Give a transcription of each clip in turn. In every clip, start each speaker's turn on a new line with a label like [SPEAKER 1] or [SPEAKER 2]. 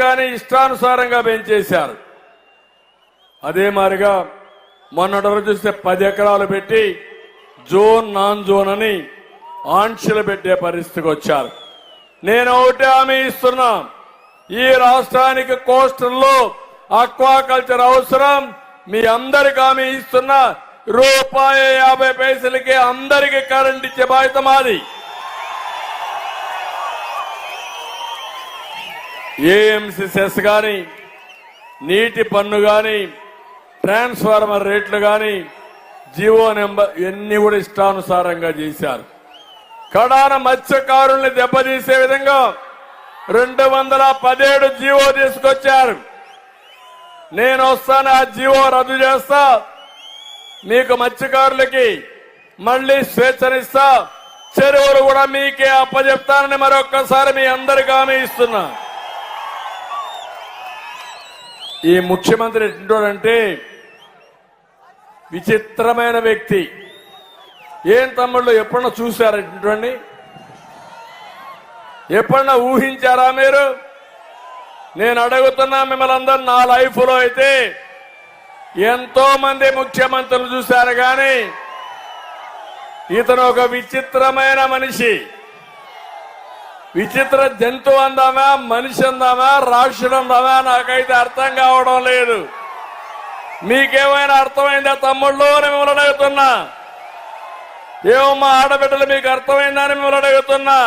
[SPEAKER 1] కానీ ఇష్టానుసారంగా పెంచేశారు. అదే మాదిరిగా మొన్నటి రోజు చూస్తే 10 ఎకరాలు పెట్టి జోన్ నాన్ జోన్ అని ఆంక్షలు పెట్టే పరిస్థితికి వచ్చారు. నేను ఒకటే హామీ ఇస్తున్నా, ఈ రాష్ట్రానికి కోస్టల్లో అక్వాకల్చర్ అవసరం. మీ అందరికి హామీ ఇస్తున్నా, ₹1.50 అందరికి కరెంట్ ఇచ్చే బాధ్యత మాది. ఏఎంసీ సెస్ గాని, నీటి పన్ను గాని, ట్రాన్స్ఫార్మర్ రేట్లు గాని, జీవో నెంబర్ ఇవన్నీ కూడా ఇష్టానుసారంగా చేశారు. కడాన మత్స్యకారుల్ని దెబ్బతీసే విధంగా 217 జీవో తీసుకొచ్చారు. నేను వస్తాను, ఆ జీవో రద్దు చేస్తా, మీకు మత్స్యకారులకి మళ్లీ స్వేచ్ఛనిస్తా, చెరువులు కూడా మీకే అప్పచెప్తానని మరొక్కసారి మీ అందరికీ హామీ ఇస్తున్నా. ఈ ముఖ్యమంత్రి ఎట్టుంటాడంటే విచిత్రమైన వ్యక్తి. ఏం తమ్ముళ్ళు ఎప్పుడన్నా చూశారా ఇటువంటి? ఎప్పుడన్నా ఊహించారా మీరు? నేను అడుగుతున్నా మిమ్మల్ని అందరూ, నా లైఫ్ లో అయితే ఎంతో మంది ముఖ్యమంత్రులు చూశారు, కానీ ఇతను ఒక విచిత్రమైన మనిషి. విచిత్ర జంతువు అందామా, మనిషి అందామా, రాక్షసుడు అందామా, నాకైతే అర్థం కావడం లేదు. మీకేమైనా అర్థమైందా తమ్ముళ్ళు అని మిమ్మల్ని అడుగుతున్నా. ఏమో మా ఆడబిడ్డలు మీకు అర్థమైందా అని మిమ్మల్ని అడుగుతున్నా.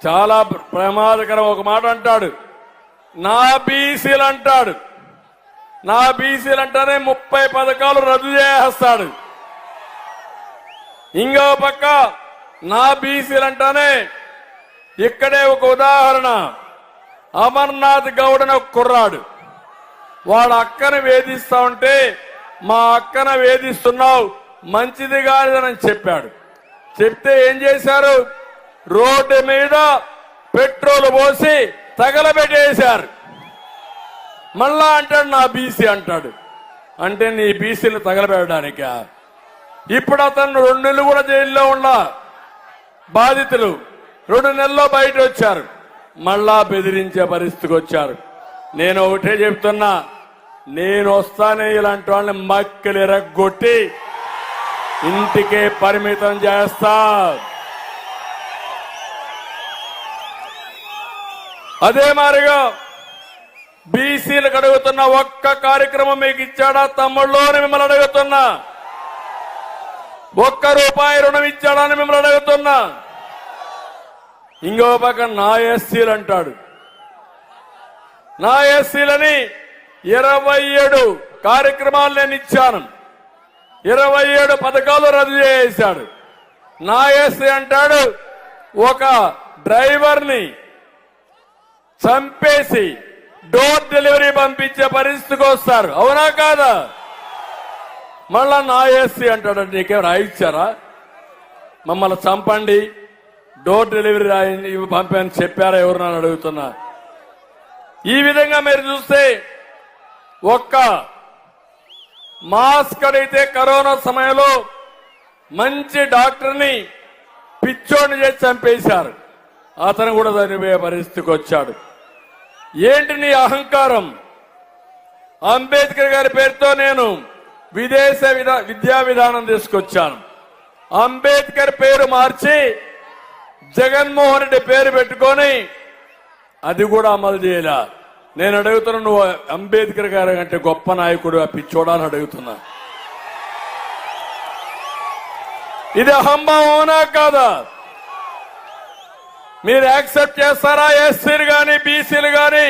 [SPEAKER 1] చాలా ప్రమాదకరం. ఒక మాట అంటాడు, నా బీసీలు అంటాడు. నా బీసీలు అంటేనే 30 పథకాలు రద్దు చేస్తాడు. ఇంకో పక్క నా బీసీలు అంటానే ఇక్కడే ఒక ఉదాహరణ. అమర్నాథ్ గౌడ్ అని ఒక కుర్రాడు, వాడు అక్కను వేధిస్తా ఉంటే, మా అక్కన వేధిస్తున్నావు మంచిది కాదని చెప్పాడు. చెప్తే ఏం చేశారు? రోడ్డు మీద పెట్రోల్ పోసి తగలబెట్టేశారు. మళ్ళా అంటాడు నా బీసీ అంటాడు. అంటే నీ బీసీలు తగలబెట్టడానిక? ఇప్పుడు అతను 2 నెలలు కూడా జైల్లో ఉన్నా బాధితులు 2 నెలల్లో బయట వచ్చారు. మళ్ళా బెదిరించే పరిస్థితికి వచ్చారు. నేను ఒకటే చెప్తున్నా, నేను వస్తానే ఇలాంటి వాళ్ళని మక్కలు ఎరగొట్టి ఇంటికే పరిమితం చేస్తా. అదే మాదిరిగా బీసీలకు అడుగుతున్న ఒక్క కార్యక్రమం మీకు ఇచ్చాడా తమ్ముళ్ళు అని మిమ్మల్ని అడుగుతున్నా. ₹1 రుణం ఇచ్చాడా అని మిమ్మల్ని అడుగుతున్నా. ఇంకో పక్క నా ఎస్సీలు అంటాడు. నా ఎస్సీలని 27 కార్యక్రమాలు నేను ఇచ్చాను, 27 పథకాలు రద్దు చేశాడు. నా ఎస్సీ అంటాడు ఒక డ్రైవర్ని చంపేసి డోర్ డెలివరీ పంపించే పరిస్థితికి వస్తారు. అవునా కాదా? మళ్ళా నా ఎస్సీ అంటాడు, నీకేం రాయిచ్చారా? మమ్మల్ని చంపండి, డోర్ డెలివరీ పంపని చెప్పారా ఎవరు నన్ను అడుగుతున్నా. ఈ విధంగా మీరు చూస్తే ఒక్క మాస్క్ అడిగితే కరోనా సమయంలో మంచి డాక్టర్ని పిచ్చోడిని చేసి చంపేశారు. అతను కూడా చనిపోయే పరిస్థితికి వచ్చాడు. ఏంటి నీ అహంకారం? అంబేద్కర్ గారి పేరుతో నేను విదేశ విద్యా విధానం తీసుకొచ్చాను. అంబేద్కర్ పేరు మార్చి జగన్మోహన్ రెడ్డి పేరు పెట్టుకొని అది కూడా అమలు చేయలే. నేను అడుగుతున్నా, నువ్వు అంబేద్కర్ గారి కంటే గొప్ప నాయకుడు ఆ పిచ్చోడాలని అడుగుతున్నా. ఇది అహంభావం అవునా కాదా? మీరు యాక్సెప్ట్ చేస్తారా? ఎస్సీలు గాని, బీసీలు గాని,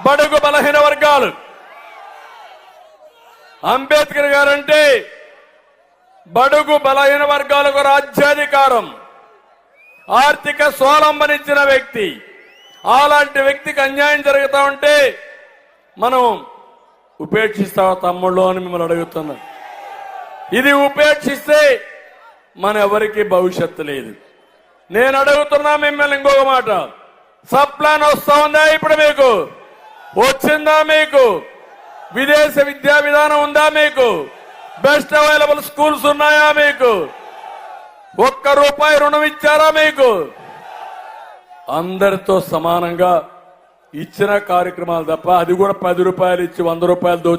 [SPEAKER 1] బడుగు బలహీన వర్గాలు. అంబేద్కర్ గారంటే బడుగు బలహీన వర్గాలకు రాజ్యాధికారం, ఆర్థిక స్వావలంబనిచ్చిన వ్యక్తి. అలాంటి వ్యక్తికి అన్యాయం జరుగుతా ఉంటే మనం ఉపేక్షిస్తావా తమ్ముళ్ళు అని మిమ్మల్ని అడుగుతున్నా. ఇది ఉపేక్షిస్తే మన ఎవరికి భవిష్యత్తు లేదు. నేను అడుగుతున్నా మిమ్మల్ని ఇంకొక మాట, సబ్ ప్లాన్ వస్తా ఉందా? ఇప్పుడు మీకు వచ్చిందా? మీకు విదేశ విద్యా విధానం ఉందా? మీకు బెస్ట్ అవైలబుల్ స్కూల్స్ ఉన్నాయా? మీకు ₹1 రుణం ఇచ్చారా? మీకు అందరితో సమానంగా ఇచ్చిన కార్యక్రమాలు తప్ప అది కూడా 10 రూపాయలు ఇచ్చి 100 రూపాయలు దోచి